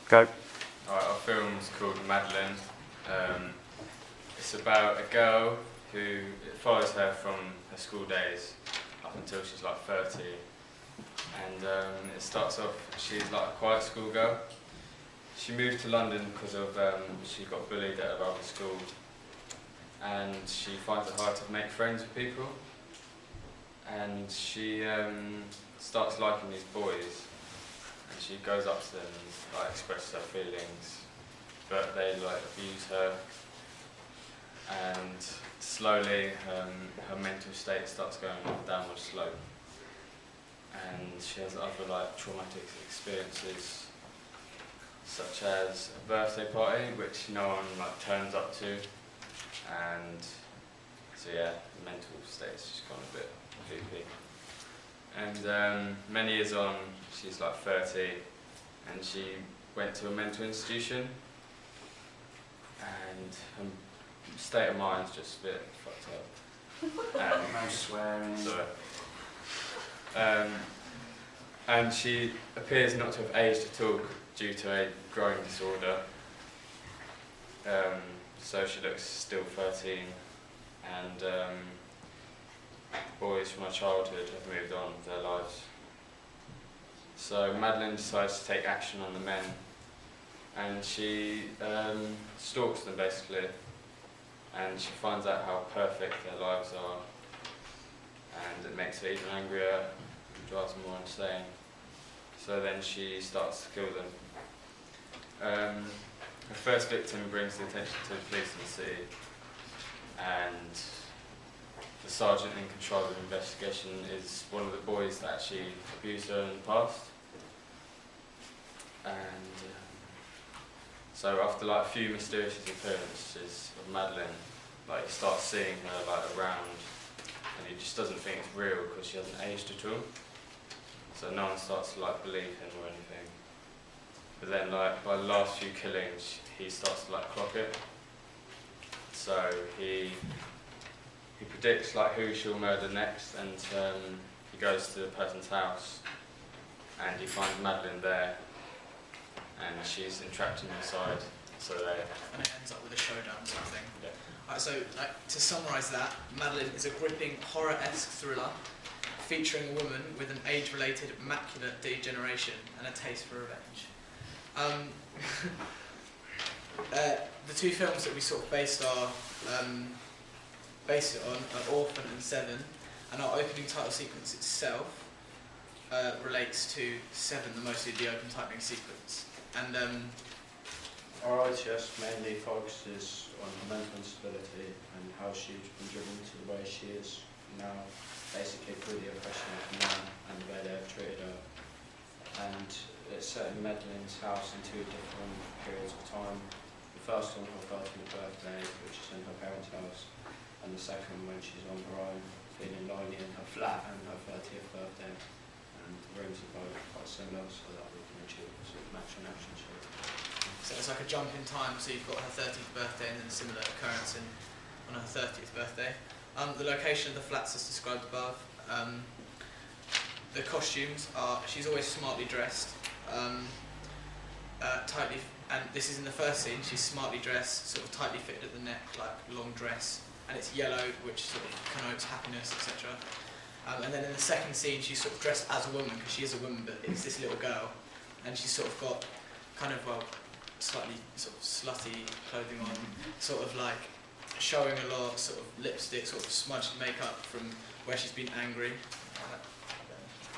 Go. Alright, our film's called Madeline. It's about a girl who it follows her from her school days up until she's like 30. And it starts off, she's like a quiet school girl. She moved to London because of she got bullied at her other school, and she finds it hard to make friends with people. And she starts liking these boys, and she goes up to them and like expresses her feelings, but they like abuse her. And slowly her mental state starts going on a downward slope, and she has other like traumatic experiences, such as a birthday party which no one like turns up to, and so yeah, the mental state's just gone a bit loopy. And many years on, she's like 30, and she went to a mental institution, and her state of mind's just a bit fucked up. No swearing. Sorry. And she appears not to have aged at all due to a growing disorder. So she looks still 13, and boys from her childhood have moved on with their lives. So Madeline decides to take action on the men, and she stalks them basically, and she finds out how perfect their lives are, and it makes her even angrier and drives her more insane. So then she starts to kill them. Her first victim brings the attention to the police in the city, and the sergeant in control of the investigation is one of the boys that actually abused her in the past. And so after like a few mysterious appearances of Madeline, like he starts seeing her like around, and he just doesn't think it's real because she hasn't aged at all. So no one starts to like believe him or anything. But then like by the last few killings, he starts to like clock it. So he predicts like who she'll murder next, and he goes to the person's house, and he finds Madeline there, and she's entrapped him inside. So and it ends up with a showdown or something. Yeah. Right, so to summarise that, Madeline is a gripping horror-esque thriller featuring a woman with an age-related macular degeneration and a taste for revenge. The two films that we sort of based it on are Orphan and Seven, and our opening title sequence itself relates to Seven, mostly the open titling sequence. And Our ITS mainly focuses on her mental instability and how she's been driven to the way she is now, basically through the oppression of men and the way they've treated her. And it's set in Madeline's house in two different periods of time. The first on her 30th birthday, which is in her parents' house, and the second when she's on her own, feeling lonely in her flat, and her 30th birthday. And the rooms are both quite similar, so that we can achieve a sort of match and action shot. so it's like a jump in time, so you've got her 30th birthday and then a similar occurrence on her 30th birthday. The location of the flats is described above. The costumes are, she's always smartly dressed, tightly, and this is in the first scene, she's smartly dressed, sort of tightly fitted at the neck, like long dress, and it's yellow, which sort of connotes happiness, etc. And then in the second scene, she's sort of dressed as a woman, because she is a woman, but it's this little girl, and she's sort of got kind of, well, slightly sort of slutty clothing on, sort of like showing a lot, sort of lipstick, sort of smudged makeup from where she's been angry.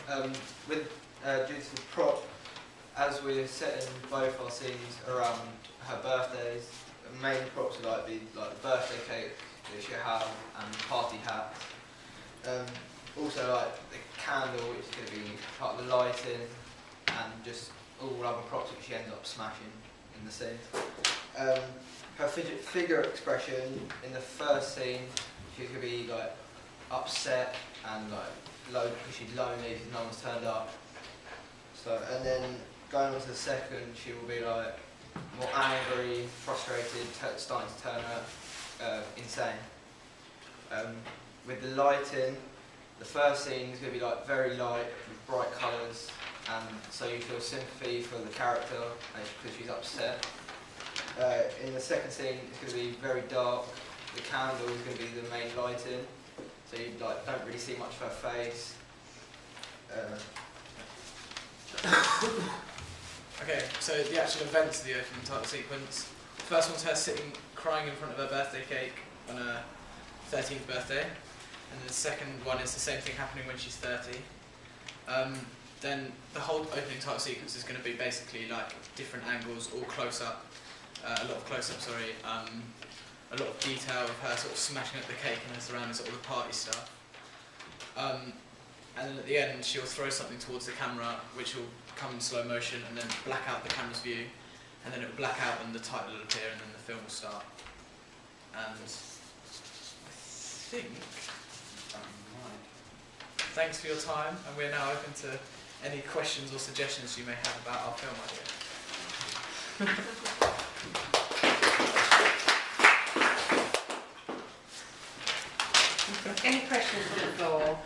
Due to the prop, as we're setting both our scenes around her birthdays, the main props would like be like the birthday cake that she have and party hats. Also like the candle, which is going to be part of the lighting, and just all other props which she ends up smashing in the scene. Her figure expression in the first scene, she could be like upset and like low because she's lonely because no one's turned up. So, and then going on to the second, she will be like more angry, frustrated, starting to turn her insane. With the lighting, the first scene is going to be like very light with bright colours, and so you feel sympathy for the character because she's upset. In the second scene, it's going to be very dark. The candle is going to be the main lighting, so you like don't really see much of her face. Okay, so the actual events of the opening title sequence. The first one's her sitting crying in front of her birthday cake on her 13th birthday, and the second one is the same thing happening when she's 30. Then the whole opening title sequence is going to be basically like different angles, all close up, a lot of close up, sorry, a lot of detail of her sort of smashing up the cake and her surroundings, all the party stuff. And then at the end she'll throw something towards the camera which will come in slow motion and then black out the camera's view, and then it will black out and the title will appear and then the film will start. And I think thanks for your time, and we're now open to any questions or suggestions you may have about our film idea. Any questions on the floor?